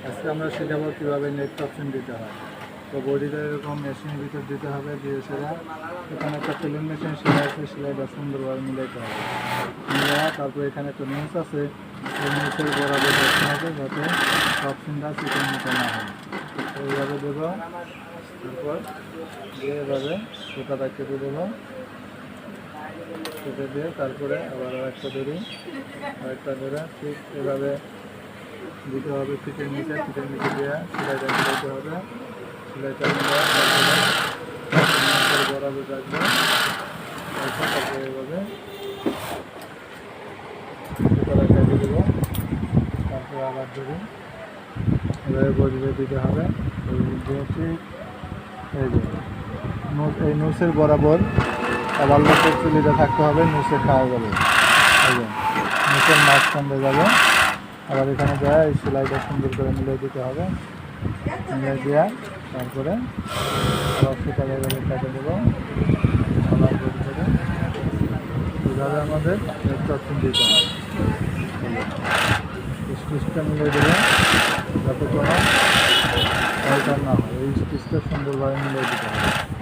আজকে আমরা শেখাবো কীভাবে নেট অপশন দিতে হয়। তো বডিটা এরকম মেশিনের ভিতর দিতে হবে, দিয়ে সেটা এখানে একটা সেলিং মেশিন সেলাই আছে, সেলাইটা সুন্দরভাবে মিলাইতে হবে। মিলা তারপর এখানে একটা নিউজ আছে, এই নিউজের বরাবর অপশন আছে যাতে অপশনটা চিকেন মতো না হয়। এইভাবে দেবো, তারপর দিয়ে এভাবে সুতাটা কেটে দেবো, কেটে দিয়ে তারপরে আবার আরেকটা ধরি, আরেকটা ধরে ঠিক এভাবে দিতে হবে। ফিটের নিচে দিয়ে সেলাইটা মিলাইতে হবে। সেলাইটা মিলে তারপরে বরাবর রাখবো, তারপরে এভাবে সুতাটা কেটে দেবো, তারপরে আবার ধরি এভাবে বসিয়ে দিতে হবে। ঠিক এই নুসের বরাবর আবার লোকের চুলিটা থাকতে হবে, নুসে খাওয়া যাবে, নুসের মাঝখান দিয়ে যাবে। আবার এখানে দেওয়া এই সেলাইটা সুন্দর করে মিলিয়ে দিতে হবে, মিলিয়ে দেওয়া তারপরে আবার সুতাটা এভাবে কেটে দেবো, আবার করে দেবো। এইভাবে আমাদের অপশন দিতে হবে। স্টিচটা মিলিয়ে দেবে যাতে কোনো অল্টার না হয়, এই স্টিচটা সুন্দরভাবে মিলিয়ে দিতে হবে।